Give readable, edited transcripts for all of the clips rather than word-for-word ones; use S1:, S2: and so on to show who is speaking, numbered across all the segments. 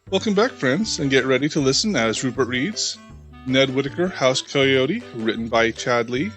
S1: Welcome back, friends, and get ready to listen as Rupert reads Ned Whitaker, House Coyote, written by Chad Lee.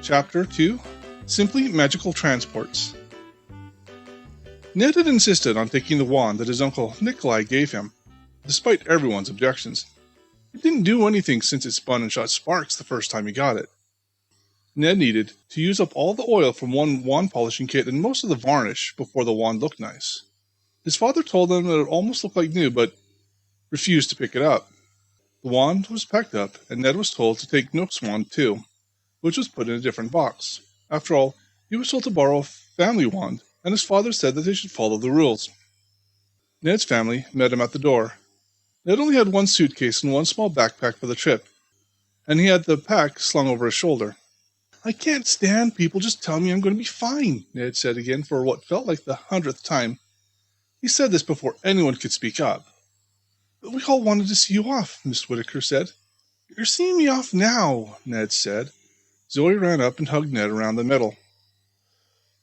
S1: Chapter 2, Simply Magical Transports. Ned had insisted on taking the wand that his uncle Nikolai gave him, despite everyone's objections. It didn't do anything since it spun and shot sparks the first time he got it. Ned needed to use up all the oil from one wand polishing kit and most of the varnish before the wand looked nice. His father told him that it almost looked like new, but refused to pick it up. The wand was packed up, and Ned was told to take Nook's wand too, which was put in a different box. After all, he was told to borrow a family wand, and his father said that they should follow the rules. Ned's family met him at the door. Ned only had one suitcase and one small backpack for the trip, and he had the pack slung over his shoulder. "I can't stand people just telling me I'm going to be fine," Ned said again for what felt like the 100th time. He said this before anyone could speak up. "But we all wanted to see you off," Miss Whittaker said. "You're seeing me off now," Ned said. Zoe ran up and hugged Ned around the middle.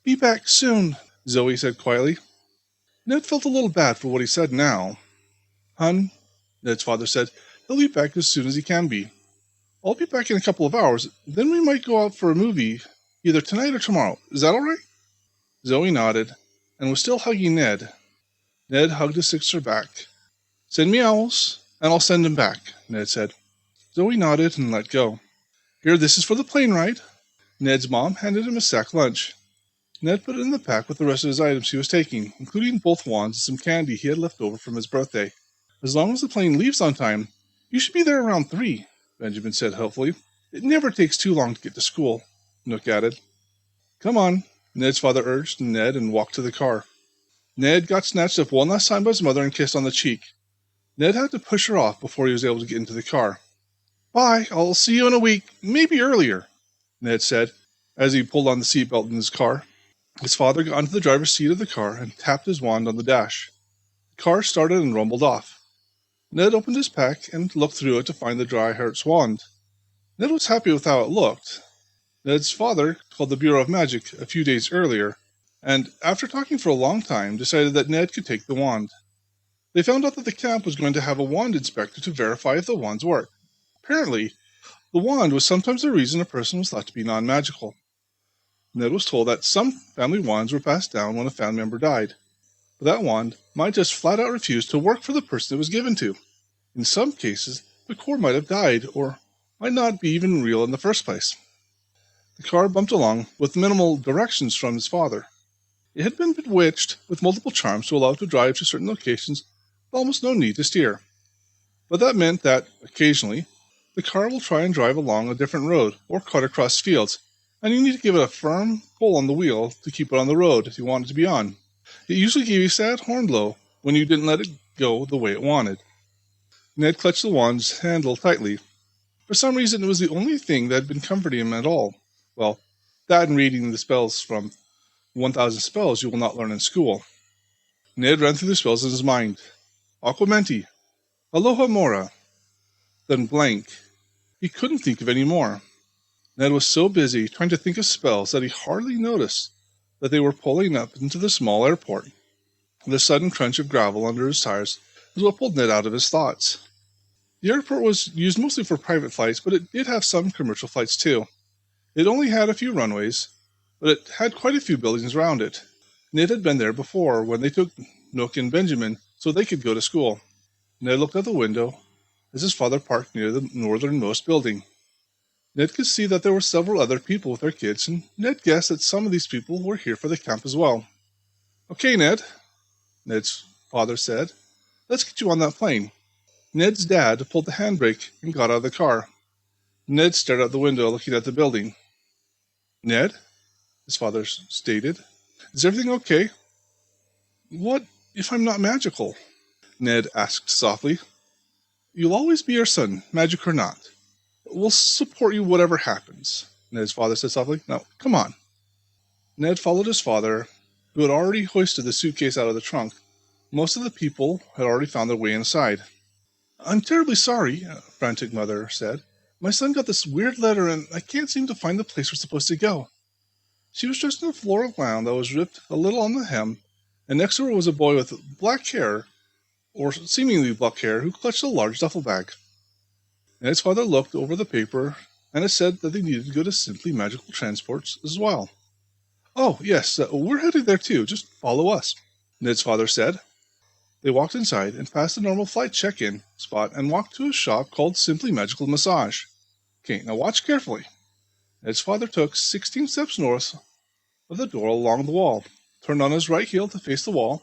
S1: "Be back soon," Zoe said quietly. Ned felt a little bad for what he said now. "Hun," Ned's father said, "he'll be back as soon as he can be. I'll be back in a couple of hours, then we might go out for a movie, either tonight or tomorrow. Is that all right?" Zoe nodded, and was still hugging Ned. Ned hugged his sister back. "Send me owls, and I'll send him back," Ned said. Zoe nodded and let go. "Here, this is for the plane ride." Ned's mom handed him a sack lunch. Ned put it in the pack with the rest of his items he was taking, including both wands and some candy he had left over from his birthday. "As long as the plane leaves on time, you should be there around 3, Benjamin said helpfully. "It never takes too long to get to school," Nook added. "Come on," Ned's father urged Ned and walked to the car. Ned got snatched up one last time by his mother and kissed on the cheek. Ned had to push her off before he was able to get into the car. "Bye, I'll see you in a week, maybe earlier," Ned said, as he pulled on the seatbelt in his car. His father got into the driver's seat of the car and tapped his wand on the dash. The car started and rumbled off. Ned opened his pack and looked through it to find the dry heart's wand. Ned was happy with how it looked. Ned's father called the Bureau of Magic a few days earlier, and after talking for a long time, decided that Ned could take the wand. They found out that the camp was going to have a wand inspector to verify if the wands worked. Apparently, the wand was sometimes the reason a person was thought to be non-magical. Ned was told that some family wands were passed down when a family member died, but that wand might just flat out refuse to work for the person it was given to. In some cases, the core might have died, or might not be even real in the first place. The car bumped along with minimal directions from his father. It had been bewitched with multiple charms to allow it to drive to certain locations with almost no need to steer. But that meant that, occasionally, the car will try and drive along a different road or cut across fields, and you need to give it a firm pull on the wheel to keep it on the road you want it to be on. It usually gave you a sad horn blow when you didn't let it go the way it wanted. Ned clutched the wand's handle tightly. For some reason, it was the only thing that had been comforting him at all. Well, that and reading the spells from 1,000 Spells You Will Not Learn in School. Ned ran through the spells in his mind. Aquamenti. Aloha Mora. Then blank. He couldn't think of any more. Ned was so busy trying to think of spells that he hardly noticed that they were pulling up into the small airport. The sudden crunch of gravel under his tires was what pulled Ned out of his thoughts. The airport was used mostly for private flights, but it did have some commercial flights too. It only had a few runways, but it had quite a few buildings around it. Ned had been there before when they took Nook and Benjamin so they could go to school. Ned looked out the window as his father parked near the northernmost building. Ned could see that there were several other people with their kids, and Ned guessed that some of these people were here for the camp as well. "Okay, Ned," Ned's father said. "Let's get you on that plane." Ned's dad pulled the handbrake and got out of the car. Ned stared out the window looking at the building. "Ned?" his father stated. "Is everything okay?" "What if I'm not magical?" Ned asked softly. "You'll always be our son, magic or not. We'll support you whatever happens," Ned's father said softly. "Now, come on." Ned followed his father, who had already hoisted the suitcase out of the trunk. Most of the people had already found their way inside. "I'm terribly sorry," a frantic mother said. "My son got this weird letter, and I can't seem to find the place we're supposed to go." She was dressed in a floral gown that was ripped a little on the hem, and next to her was a boy with black hair or seemingly black hair, who clutched a large duffel bag. Ned's father looked over the paper, and it said that they needed to go to Simply Magical Transports as well. Oh, yes, we're headed there too. Just follow us, Ned's father said. They walked inside and passed the normal flight check-in spot and walked to a shop called Simply Magical Massage. Okay, now watch carefully. Ned's father took 16 steps north of the door along the wall, turned on his right heel to face the wall,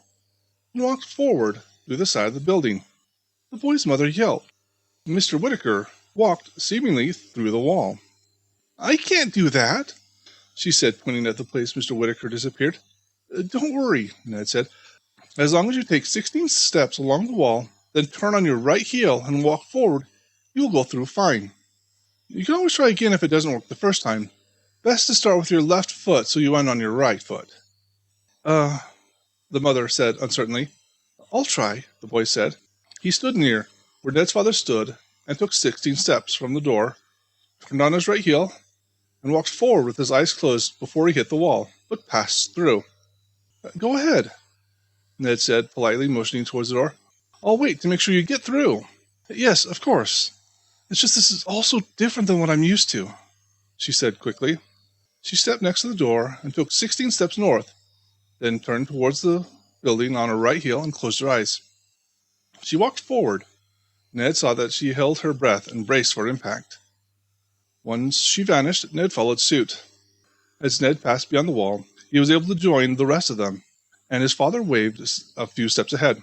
S1: and walked forward through the side of the building. The boy's mother yelled. Mr. Whittaker walked seemingly through the wall. I can't do that, she said, pointing at the place Mr. Whittaker disappeared. Don't worry, Ned said. As long as you take 16 steps along the wall, then turn on your right heel and walk forward, you'll go through fine. You can always try again if it doesn't work the first time. Best to start with your left foot so you end on your right foot. The mother said uncertainly. I'll try, the boy said. He stood near where Ned's father stood and took 16 steps from the door, turned on his right heel, and walked forward with his eyes closed before he hit the wall, but passed through. Go ahead, Ned said, politely motioning towards the door. I'll wait to make sure you get through. Yes, of course. It's just this is all so different than what I'm used to, she said quickly. She stepped next to the door and took 16 steps north, then turned towards the building on her right heel and closed her eyes. She walked forward. Ned saw that she held her breath and braced for impact. Once she vanished, Ned followed suit. As Ned passed beyond the wall, he was able to join the rest of them, and his father waved a few steps ahead.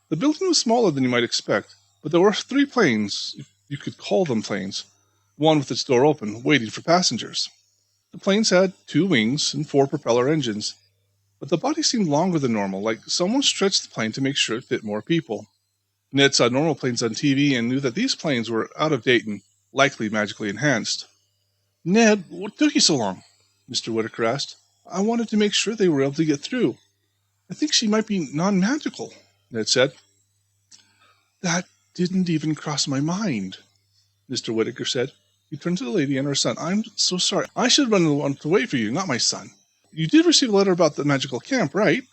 S1: The building was smaller than you might expect, but there were 3 planes, if you could call them planes, one with its door open, waiting for passengers. The planes had 2 wings and 4 propeller engines, but the body seemed longer than normal, like someone stretched the plane to make sure it fit more people. Ned saw normal planes on TV and knew that these planes were out of date and likely magically enhanced. Ned, what took you so long? Mr. Whittaker asked. I wanted to make sure they were able to get through. I think she might be non-magical, Ned said. That didn't even cross my mind, Mr. Whittaker said. He turned to the lady and her son. I'm so sorry. I should have been the one to wait for you, not my son. You did receive a letter about the magical camp, right?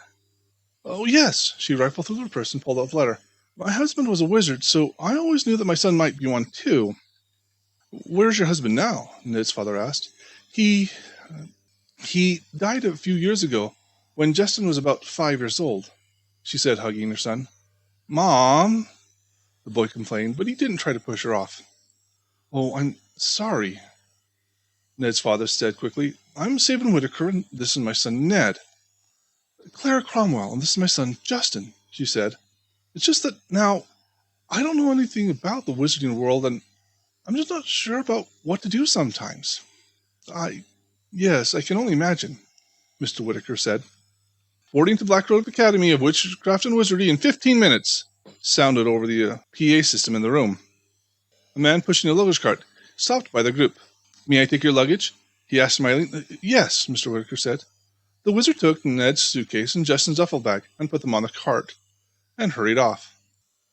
S1: Oh, yes. She rifled through the purse and pulled out the letter. My husband was a wizard, so I always knew that my son might be one, too. Where's your husband now? Ned's father asked. He died a few years ago, when Justin was about 5 years old, she said, hugging her son. Mom, the boy complained, but he didn't try to push her off. Oh, I'm sorry, Ned's father said quickly. I'm Sabin Whittaker, and this is my son, Ned. Clara Cromwell, and this is my son, Justin, she said. It's just that now, I don't know anything about the wizarding world, and I'm just not sure about what to do sometimes. Yes, I can only imagine, Mr. Whittaker said. Boarding to Black Road Academy of Witchcraft and Wizardry in 15 minutes, sounded over the PA system in the room. A man pushing a luggage cart stopped by the group. May I take your luggage? He asked, smiling. Yes, Mr. Whittaker said. The wizard took Ned's suitcase and Justin's duffel bag and put them on the cart, and hurried off.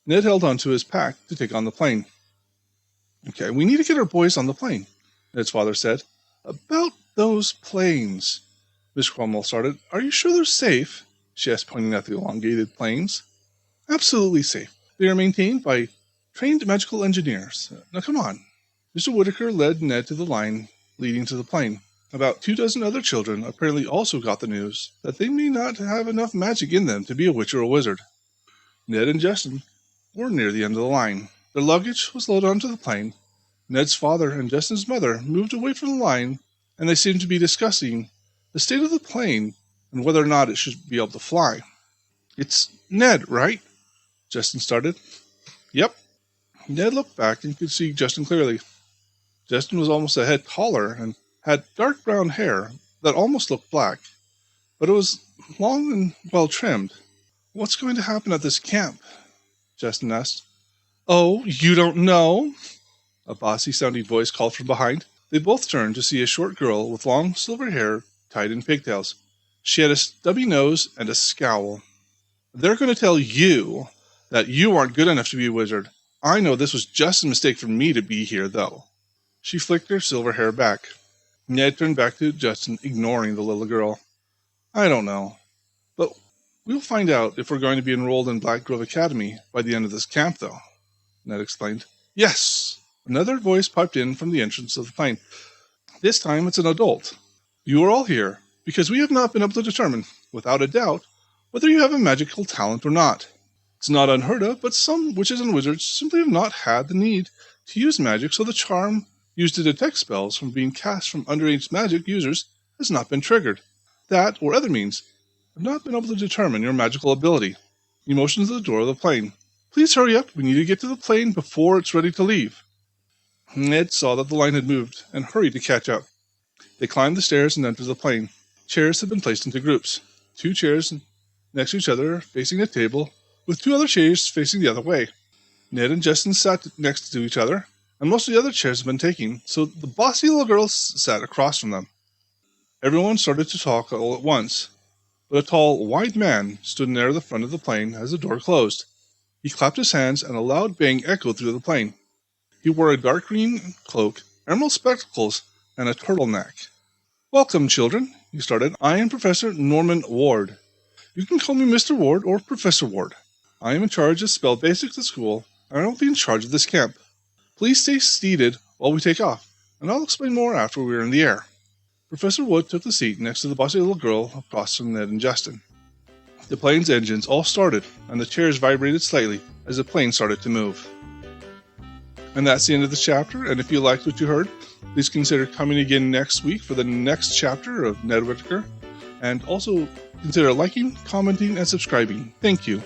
S1: Ned held on to his pack to take on the plane. Okay, we need to get our boys on the plane, Ned's father said. About those planes, Miss Cromwell started. Are you sure they're safe? She asked, pointing at the elongated planes. Absolutely safe. They are maintained by trained magical engineers. Now come on. Mr. Whittaker led Ned to the line leading to the plane. About 24 other children apparently also got the news that they may not have enough magic in them to be a witch or a wizard. Ned and Justin were near the end of the line. Their luggage was loaded onto the plane. Ned's father and Justin's mother moved away from the line, and they seemed to be discussing the state of the plane and whether or not it should be able to fly. It's Ned, right? Justin started. Yep. Ned looked back and could see Justin clearly. Justin was almost a head taller and had dark brown hair that almost looked black, but it was long and well trimmed. What's going to happen at this camp? Justin asked. Oh, you don't know? A bossy-sounding voice called from behind. They both turned to see a short girl with long silver hair tied in pigtails. She had a stubby nose and a scowl. They're going to tell you that you aren't good enough to be a wizard. I know this was just a mistake for me to be here, though. She flicked her silver hair back. Ned turned back to Justin, ignoring the little girl. I don't know. But We'll find out if we're going to be enrolled in Black Grove Academy by the end of this camp, though, Ned explained. Yes! Another voice piped in from the entrance of the plane. This time it's an adult. You are all here because we have not been able to determine, without a doubt, whether you have a magical talent or not. It's not unheard of, but some witches and wizards simply have not had the need to use magic, so the charm used to detect spells from being cast from underage magic users has not been triggered. That, or other means, have not been able to determine your magical ability. He motioned to the door of the plane. Please hurry up, we need to get to the plane before it's ready to leave. Ned saw that the line had moved and hurried to catch up. They climbed the stairs and entered the plane. Chairs had been placed into groups. 2 chairs next to each other facing a table, with 2 other chairs facing the other way. Ned and Justin sat next to each other, and most of the other chairs had been taken, so the bossy little girls sat across from them. Everyone started to talk all at once, but a tall, wide man stood near the front of the plane as the door closed. He clapped his hands, and a loud bang echoed through the plane. He wore a dark green cloak, emerald spectacles, and a turtleneck. Welcome, children, he started. I am Professor Norman Ward. You can call me Mr. Ward or Professor Ward. I am in charge of spell basics at school, and I will be in charge of this camp. Please stay seated while we take off, and I'll explain more after we are in the air. Professor Wood took the seat next to the bossy little girl across from Ned and Justin. The plane's engines all started, and the chairs vibrated slightly as the plane started to move. And that's the end of the chapter, and if you liked what you heard, please consider coming again next week for the next chapter of Ned Whitaker, and also consider liking, commenting, and subscribing. Thank you.